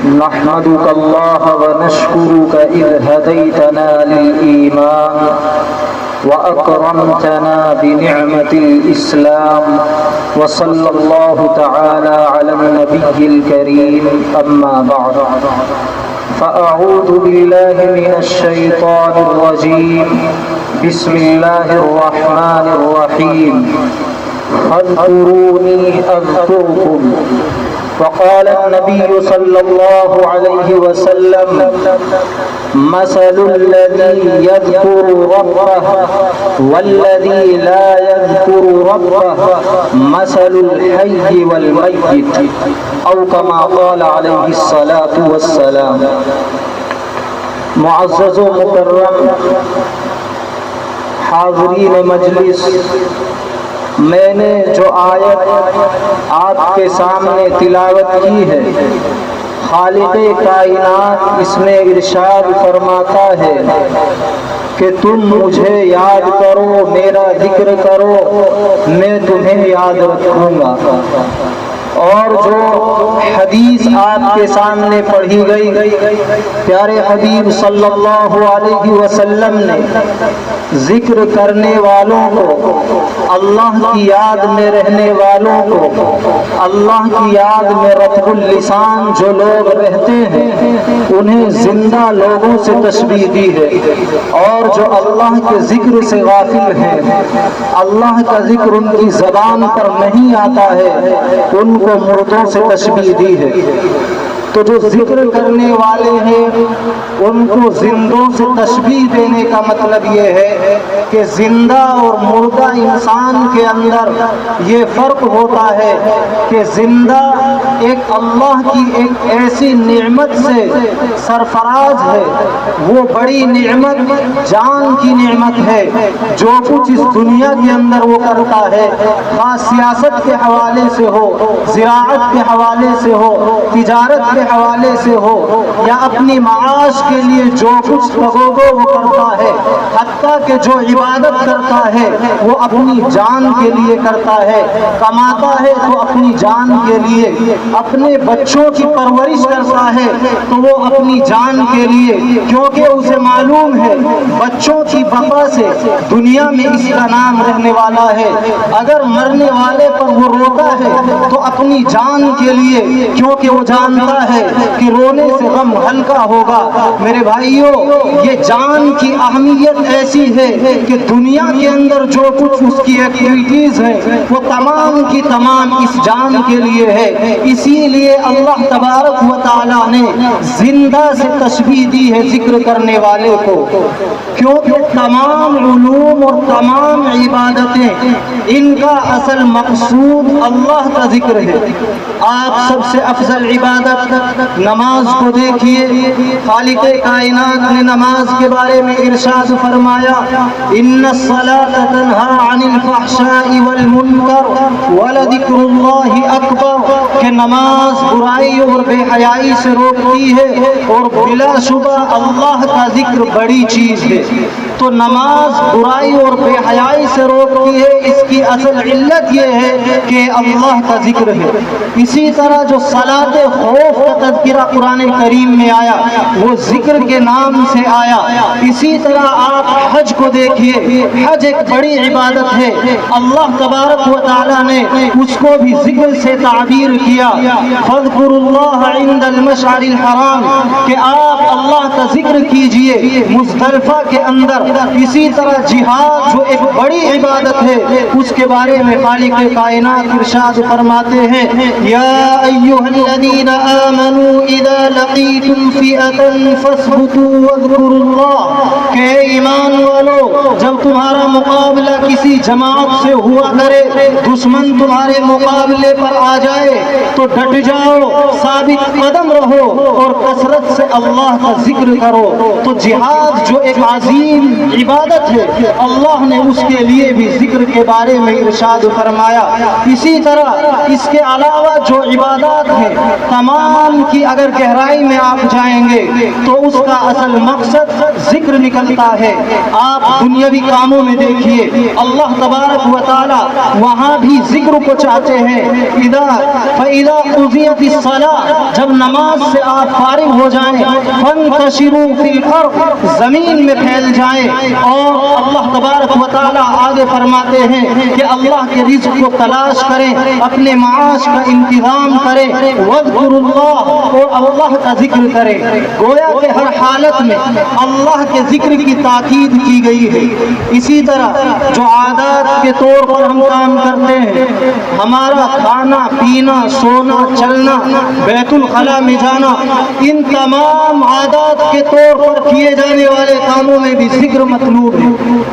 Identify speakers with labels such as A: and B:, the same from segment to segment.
A: نحمدك الله ونشكرك إذ هديتنا للإيمان وأكرمتنا بنعمة الإسلام وصلى الله تعالى على النبي الكريم أما بعد فأعوذ بالله من الشيطان الرجيم بسم الله الرحمن الرحيم فاذكروني أذكركم وقال النبي صلى الله عليه وسلم مثل الذي يذكر ربه والذي لا يذكر ربه مثل الحي والميت أو كما قال عليه الصلاة والسلام۔ معزز و مکرم حاضرین مجلس، میں نے جو آیت آپ کے سامنے تلاوت کی ہے، خالق کائنات اس میں ارشاد فرماتا ہے کہ تم مجھے یاد کرو، میرا ذکر کرو، میں تمہیں یاد رکھوں گا۔ اور جو حدیث آپ کے سامنے پڑھی گئی، پیارے حبیب صلی اللہ علیہ وسلم نے ذکر کرنے والوں کو، اللہ کی یاد میں رہنے والوں کو، اللہ کی یاد میں رطب اللسان جو لوگ رہتے ہیں، انہیں زندہ لوگوں سے تشبیہ دی ہے۔ اور جو اللہ کے ذکر سے غافل ہیں، اللہ کا ذکر ان کی زبان پر نہیں آتا ہے، ان کو مردوں سے تشبیہ دی ہے۔ تو جو ذکر کرنے والے ہیں ان کو زندوں سے تشبیہ دینے کا مطلب یہ ہے کہ زندہ اور مردہ انسان کے اندر یہ فرق ہوتا ہے کہ زندہ ایک اللہ کی ایک ایسی نعمت سے سرفراز ہے، وہ بڑی نعمت جان کی نعمت ہے۔ جو کچھ اس دنیا کے اندر وہ کرتا ہے، خاص سیاست کے حوالے سے ہو، زراعت کے حوالے سے ہو، تجارت کے حوالے سے ہو، یا اپنی معاش کے لیے جو کچھ لگوگو وہ کرتا ہے، حتیٰ کہ جو عبادت کرتا ہے وہ اپنی جان کے لیے کرتا ہے، کماتا ہے تو اپنی جان کے لیے، اپنے بچوں کی پرورش کرتا ہے تو وہ اپنی جان کے لیے، کیونکہ اسے معلوم ہے بچوں کی بقا سے دنیا میں اس کا نام رہنے والا ہے۔ اگر مرنے والے پر وہ روتا ہے تو اپنی جان کے لیے، کیونکہ وہ جانتا ہے کہ رونے سے غم ہلکا ہوگا۔ میرے بھائیوں، یہ جان کی اہمیت ایسی ہے کہ دنیا کے اندر جو کچھ اس کی ایکٹیویٹیز ہیں وہ تمام کی تمام اس جان کے لیے ہے۔ اسی لیے اللہ تبارک و تعالیٰ نے زندہ سے تشبیہ دی ہے ذکر کرنے والے کو، کیونکہ تمام علوم اور تمام عبادتیں ان کا اصل مقصود اللہ کا ذکر ہے۔ آپ سب سے افضل عبادت نماز کو دیکھیے، خالق کائنات نے نماز کے بارے میں ارشاد فرمایا، ان الصلاۃ تنہی عن الفحشاء والمنکر ولذکر اللہ اکبر، کہ نماز برائی اور بے حیائی سے روکتی ہے اور بلا شبہ اللہ کا ذکر بڑی چیز ہے۔ تو نماز برائی اور بے حیائی سے روکتی ہے، اس کی اصل علت یہ ہے کہ اللہ کا ذکر ہے۔ اسی طرح جو صلاۃ خوف کا تذکرہ قرآن کریم میں آیا وہ ذکر کے نام سے آیا۔ اسی طرح آپ حج کو دیکھیے، حج ایک بڑی عبادت ہے، اللہ تبارک و تعالیٰ نے اس کو بھی ذکر سے تعبیر کیا، فاذکروا اللہ عند المشعر الحرام، کہ آپ اللہ کا ذکر کیجئے مزدلفہ کے اندر۔ اسی طرح جہاد جو ایک بڑی عبادت ہے، اس کے بارے میں خالق کائنات ارشاد فرماتے ہیں، یا ایھا الذین آمنوا اذا لقیتم فئۃ فاثبتوا واذکروا اللہ، کہ ایمان والو جب تمہارا مقابلہ کسی جماعت سے ہوا کرے، دشمن تمہارے مقابلے پر آ جائے تو ڈٹ جاؤ، ثابت قدم رہو اور کثرت سے اللہ کا ذکر کرو۔ تو جہاد جو ایک عظیم
B: عبادت ہے اللہ نے اس کے لیے بھی ذکر کے بارے میں ارشاد فرمایا۔ اسی طرح اس کے علاوہ جو عبادات ہیں تمام کی اگر گہرائی میں آپ جائیں گے تو اس کا اصل مقصد ذکر نکلتا ہے۔ آپ دنیاوی کاموں میں دیکھیے اللہ تبارک و تعالی وہاں بھی ذکر کو چاہتے ہیں۔ فَإِذَا قُضِيَتِ الصَّلَاةُ جب نماز سے آپ فارغ ہو جائیں فَانْتَشِرُوا فِي الْأَرْضِ زمین میں پھیل جائیں، اور اللہ تبارک و تعالی آگے فرماتے ہیں کہ اللہ کے رزق کو تلاش کریں، اپنے معاش کا انتظام کریں، وَاذْكُرُوا اللَّهَ اور اللہ کا ذکر کریں۔ گویا کہ ہر حالت میں اللہ کے ذکر کی تاکید کی گئی ہے۔ اسی طرح جو عادات کے طور پر ہم کام کرتے ہیں، ہمارا کھانا پینا سونا چلنا بیت الخلاء میں جانا، ان تمام عادات کے طور پر کیے جانے والے کاموں میں بھی ذکر مطلوب ہے۔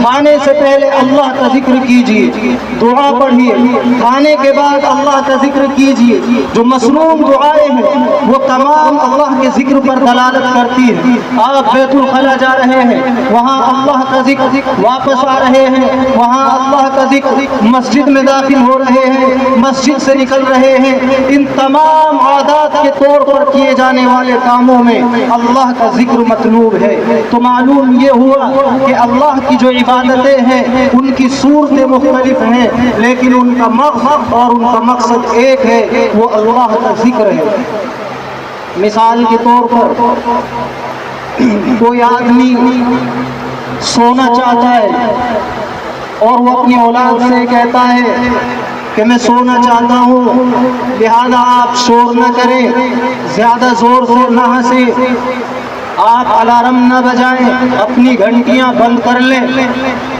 B: کھانے سے پہلے اللہ کا ذکر کیجیے، دعا پڑھیے، کھانے کے بعد اللہ کا ذکر کیجیے۔ جو مسنون دعائیں ہیں وہ تمام اللہ کے ذکر پر دلالت کرتی ہیں۔ آپ بیت الخلاء جا رہے ہیں وہاں اللہ کا ذکر، واپس آ رہے ہیں وہاں اللہ کا ذکر، مسجد میں داخل ہو رہے ہیں مسجد سے نکل رہے ہیں، ان تمام عادات کے طور پر کیے جانے والے کاموں میں اللہ کا ذکر مطلوب ہے۔ تو معلوم یہ ہوا کہ اللہ کی جو عبادتیں ہیں ان کی صورتیں مختلف ہیں، لیکن ان کا مقصد اور ان کا مقصد ایک ہے، وہ اللہ کا ذکر ہے۔ مثال کے طور پر کوئی آدمی سونا چاہتا ہے اور وہ اپنی اولاد سے کہتا ہے کہ میں سونا چاہتا ہوں، لہذا آپ شور نہ کریں، زیادہ زور سے نہ ہنسیں، آپ الارم نہ بجائیں، اپنی گھنٹیاں بند کر لیں۔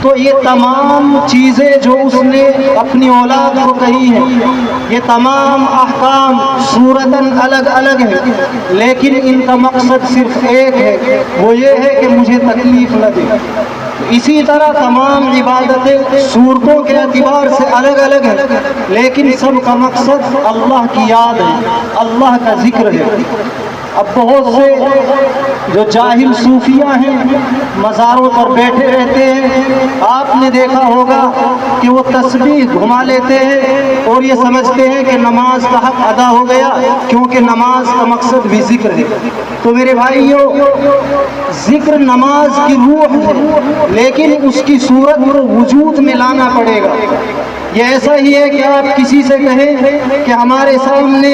B: تو یہ تمام چیزیں جو اس نے اپنی اولاد کو کہی ہیں، یہ تمام احکام صورتاً الگ الگ ہیں، لیکن ان کا مقصد صرف ایک ہے، وہ یہ ہے کہ مجھے تکلیف نہ دے۔ اسی طرح تمام عبادتیں صورتوں کے اعتبار سے الگ الگ ہیں، لیکن سب کا مقصد اللہ کی یاد ہے، اللہ کا ذکر ہے۔ اب بہت سے جو جاہل صوفیہ ہیں مزاروں پر بیٹھے رہتے ہیں، آپ نے دیکھا ہوگا کہ وہ تسبیح گھما لیتے ہیں اور یہ سمجھتے ہیں کہ نماز کا حق ادا ہو گیا، کیونکہ نماز کا مقصد بھی ذکر ہے۔ تو میرے بھائیوں، ذکر نماز کی روح ہے، لیکن اس کی صورت کو وجود میں لانا پڑے گا۔ یہ ایسا ہی ہے کہ آپ کسی سے کہیں کہ ہمارے سامنے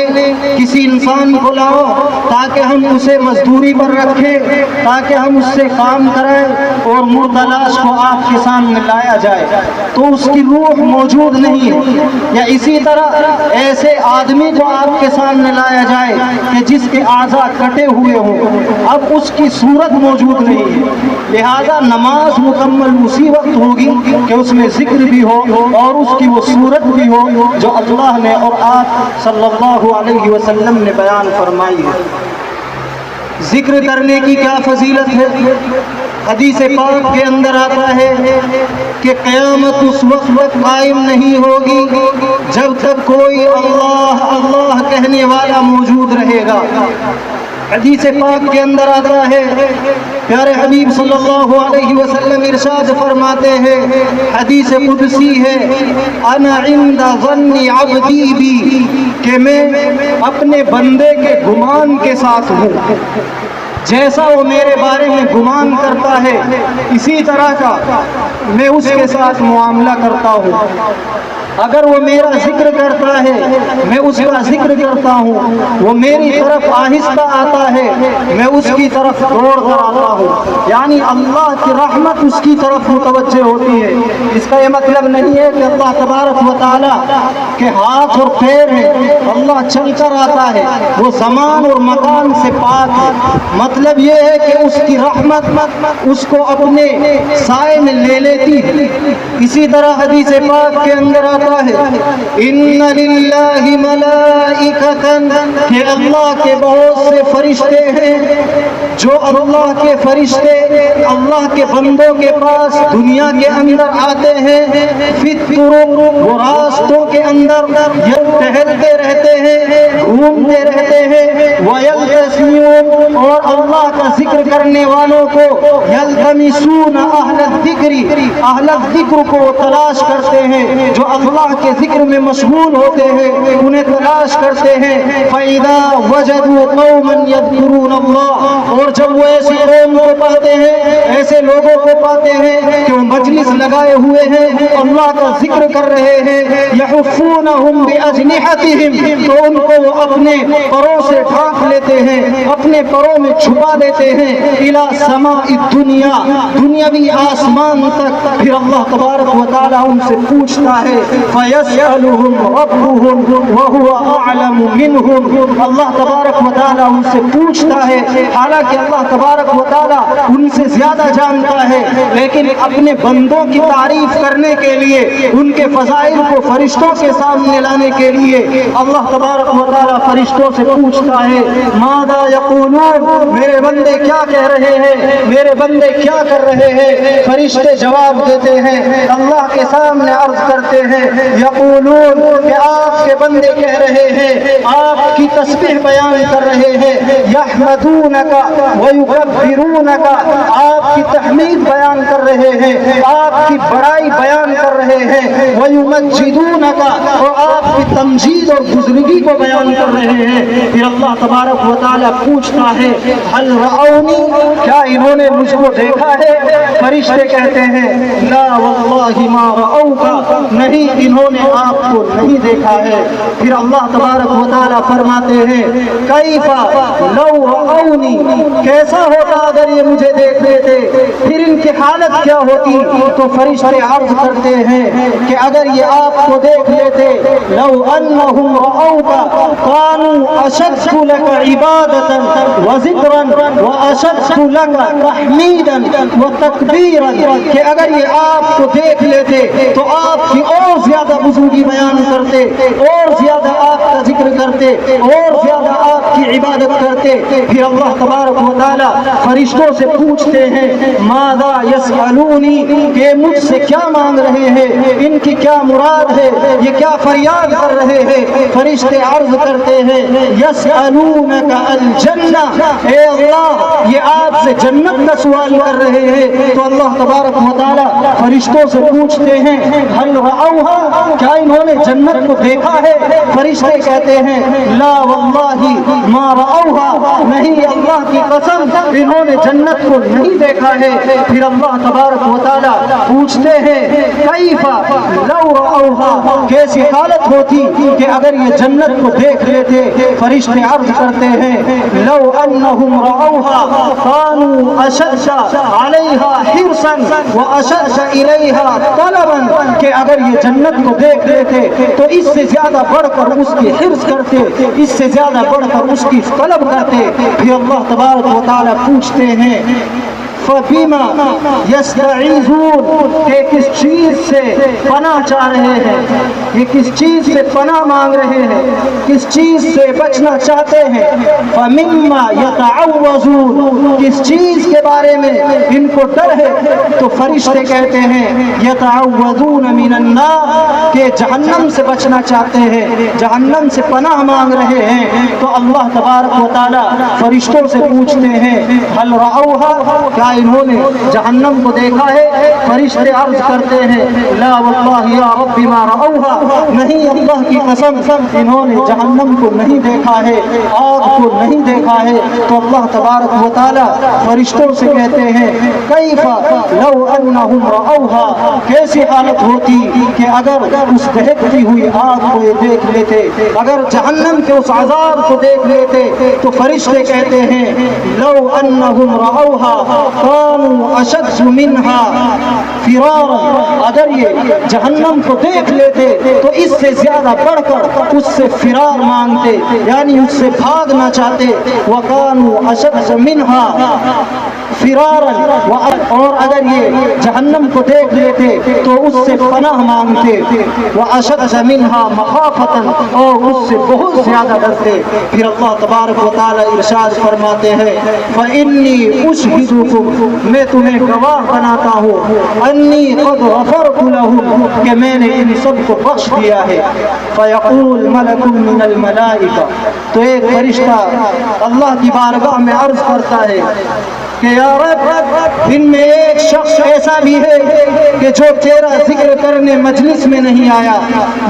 B: کسی انسان کو لاؤ تاکہ ہم اسے مزدوری پر رکھیں، تاکہ ہم اس سے کام کرائیں، اور مردلاش کو آپ کے سامنے لایا جائے، تو اس کی روح موجود نہیں ہے۔ یا اسی طرح ایسے آدمی کو آپ کے سامنے لایا جائے کہ جس کے اعضاء کٹے ہوئے ہوں، اب اس کی صورت موجود نہیں ہے۔ لہذا نماز مکمل اسی وقت ہوگی کہ اس میں ذکر بھی ہو اور اس کی وہ صورت بھی ہو جو اللہ نے اور آپ صلی اللہ علیہ وسلم نے بیان فرمائی ہے۔ ذکر کرنے کی کیا فضیلت ہے؟ حدیث پاک کے اندر آتا ہے کہ قیامت اس وقت تک قائم نہیں ہوگی جب تک کوئی اللہ اللہ کہنے والا موجود رہے گا۔ حدیث پاک کے اندر آتا ہے، پیارے حبیب صلی اللہ علیہ وسلم ارشاد فرماتے ہیں، حدیث قدسی ہے، انا عند ظن عبدی بی، کہ میں اپنے بندے کے گمان کے ساتھ ہوں، جیسا وہ میرے بارے میں گمان کرتا ہے اسی طرح کا میں اس کے ساتھ معاملہ کرتا ہوں۔ اگر وہ میرا ذکر کرتا ہے میں اس کا ذکر کرتا ہوں، وہ میری طرف آہستہ آتا ہے میں اس کی طرف دوڑ کر آتا ہوں۔ یعنی اللہ کی رحمت اس کی طرف متوجہ ہوتی ہے۔ اس کا یہ مطلب نہیں ہے کہ اللہ تبارک و تعالی کے ہاتھ اور پیر ہیں، اللہ چل کر آتا ہے، وہ زمان اور مکان سے پاک ہے۔ مطلب یہ ہے کہ اس کی رحمت اس کو اپنے سائے میں لے لیتی ہے۔ اسی طرح حدیث پاک کے اندر آتا ہے، ان للہ ملائکۃ، کہ اللہ کے بہت سے فرشتے ہیں، جو اللہ کے فرشتے اللہ کے بندوں کے پاس دنیا کے اندر آتے ہیں، فی الطرق، وہ راستوں کے اندر ٹہلتے رہتے ہیں، گھومتے رہتے ہیں، ویلتسمون، اور اللہ کا ذکر کرنے والوں کو یلتمسون اہل الذکر کو تلاش کرتے ہیں، جو اللہ کے ذکر میں مشغول ہوتے ہیں انہیں تلاش کرتے ہیں۔ فَإِذَا وَجَدُوا قَوْمًا يَذْكُرُونَ اللَّهَ، اور جب وہ ایسی قوم کو پاتے ہیں، ایسے لوگوں کو پاتے ہیں کہ وہ مجلس لگائے ہوئے ہیں، اللہ کا ذکر کر رہے ہیں، يَحُفُّونَهُمْ بِأَجْنِحَتِهِمْ، تو ان کو وہ اپنے پروں سے ڈھانپ لیتے ہیں، اپنے پروں میں چھپا دیتے ہیں، إِلَى سَمَاءِ الدُّنْيَا، دنیاوی آسمان تک۔ پھر اللہ تبارک و تعالیٰ ان سے پوچھتا ہے، فَيَسْأَلُهُمْ رَبُّهُمْ وَهُوَ أَعْلَمُ مِنْهُمْ، اللہ تبارک و تعالیٰ ان سے پوچھتا ہے، حالانکہ اللہ تبارک و تعالیٰ ان سے زیادہ جانتا ہے، لیکن اپنے بندوں کی تعریف کرنے کے لیے، ان کے فضائل کو فرشتوں کے سامنے لانے کے لیے اللہ تبارک و تعالیٰ فرشتوں سے پوچھتا ہے، ماذا یقولون، میرے بندے کیا کہہ رہے ہیں، میرے بندے کیا کر رہے ہیں؟ فرشتے جواب دیتے ہیں، اللہ کے سامنے عرض کرتے ہیں، یقولون، کہ آپ کے بندے کہہ رہے ہیں، آپ کی تسبیح بیان کر رہے ہیں، یحمدونک ویکبرونک، آپ کی تحمید بیان کر رہے ہیں، آپ کی بڑائی بیان کر رہے ہیں، ویمجدونک، اور آپ کی تمجید اور بزرگی کو بیان کر رہے ہیں۔ پھر اللہ تبارک و تعالیٰ پوچھتا ہے، هل رأونی، کیا انہوں نے مجھ کو دیکھا ہے؟ فرشتے کہتے ہیں، لا واللہ ما رأوک، نہیں انہوں نے آپ کو نہیں دیکھا ہے۔ پھر اللہ تبارک و تعالیٰ فرماتے ہیں، کیف لو رأونی، کیسا ہوتا اگر یہ مجھے دیکھ لیتے، پھر ان کی حالت کیا ہوتی؟ تو فرشتے عرض کرتے ہیں کہ اگر یہ آپ کو دیکھ لیتے، لو انہم رأوک کانوا اشد لک عبادتا وذکرا واشد لک تحمیدا وتکبیرا، کہ اگر یہ آپ کو دیکھ لیتے تو آپ کی اور زیادہ بزرگی بیان کرتے، اور زیادہ آپ کا ذکر کرتے، اور زیادہ آپ کی عبادت کرتے۔ پھر اللہ تبارک و تعالیٰ فرشتوں سے پوچھتے ہیں، ماذا یسألونی، کہ مجھ سے کیا مانگ رہے ہیں، ان کی کیا مراد ہے، یہ کیا فریاد کر رہے ہیں؟ فرشتے عرض کرتے ہیں، یسألونک الجنہ، اے اللہ یہ آپ سے جنت کا سوال کر رہے ہیں۔ تو اللہ تبارک و تعالیٰ فرشتوں سے پوچھتے ہیں، هل رأوها، کیا انہوں نے جنت کو دیکھا ہے؟ فرشتے کہتے ہیں، لا واللہ ما رأوها، نہیں اللہ کی قسم انہوں نے جنت کو نہیں دیکھا ہے۔ پھر اللہ تبارک و تعالیٰ پوچھتے ہیں، کیف لو رأوها، کیسی حالت ہوتی کہ اگر یہ جنت کو دیکھ لیتے؟ فرشتے عرض کرتے ہیں، لو انہم رأوها کانوا اشد علیہا حرصا واشد الیہا طلبا، کہ اگر یہ جنت کو دیکھ لیتے تو اس سے زیادہ بڑھ کر اس کی حرص کرتے، اس سے زیادہ بڑھ کر اس کی طلب کرتے۔ پھر اللہ تبارک و تعالیٰ پوچھتے ہیں، فَبِمَا يَسْتَعِيذُونَ، کہ کس چیز سے پناہ چاہ رہے ہیں، یہ کس چیز سے پناہ مانگ رہے ہیں، کس چیز سے بچنا چاہتے ہیں۔ فَمِمَّا يَتَعَوَّذُونَ، کس چیز کے بارے میں ان کو ڈر ہے؟ تو فرشتے کہتے ہیں، يَتَعَوَّذُونَ مِنَ النَّارِ، کہ جہنم سے بچنا چاہتے ہیں، جہنم سے پناہ مانگ رہے ہیں۔ تو اللہ تبارک و تعالیٰ فرشتوں سے پوچھتے ہیں، هل رأوها، کیا انہوں نے جہنم کو دیکھا ہے؟ فرشتے عرض کرتے ہیں، لا واللہ یا رب ما رأوها، نہیں اللہ کی قسم انہوں نے جہنم کو نہیں دیکھا ہے، آگ کو نہیں دیکھا ہے۔ تو اللہ تبارک و تعالیٰ فرشتوں سے کہتے ہیں، کیف لو انہم رأوها، کیسی حالت ہوتی کہ اگر اس دہکتی ہوئی آگ کو یہ دیکھ لیتے، اگر جہنم کے اس عذاب کو دیکھ لیتے۔ تو فرشتے کہتے ہیں، لو انہم رأوها کانوا اشد منها فرارا، اگر یہ جہنم کو دیکھ لیتے تو اس سے زیادہ بڑھ کر اس سے فرار مانگتے، یعنی اس سے بھاگنا چاہتے۔ وکانوا اشد منها فرارا اور اگر یہ جہنم کو دیکھ لیتے تو اس سے پناہ مانگتے، واشد منها مخافتا اور اس سے بہت زیادہ ڈرتے۔ پھر اللہ تبارک و تعالی ارشاد فرماتے ہیں فإنی اشہدکم، میں تمہیں گواہ بناتا ہوں، انی قد غفرت لهم، کہ میں نے ان سب کو بخش دیا ہے۔ فیقول ملک من الملائکہ، تو ایک فرشتہ اللہ کی بارگاہ میں عرض کرتا ہے کہ یا رب، ان میں ایک شخص ایسا بھی ہے کہ جو تیرا ذکر کرنے مجلس میں نہیں آیا،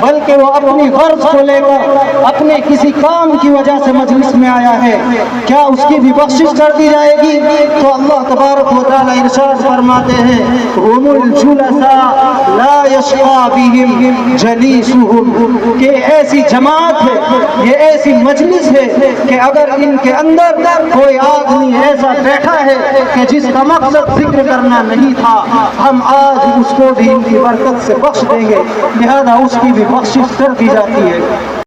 B: بلکہ وہ اپنی غرض کو لے کر اپنے کسی کام کی وجہ سے مجلس میں آیا ہے، کیا اس کی بھی بخشش کر دی جائے گی؟ تو اللہ تبارک و تعالی ارشاد فرماتے ہیں هم الجلساء لا یشقی بهم جلیسهم، کہ ایسی جماعت ہے، یہ ایسی مجلس ہے کہ اگر ان کے اندر کوئی آدمی ایسا بیٹھا ہے کہ جس کا مقصد ذکر کرنا نہیں تھا، ہم آج اس کو بھی ان کی برکت سے بخش دیں گے، لہذا اس کی بھی بخشش کر دی جاتی ہے۔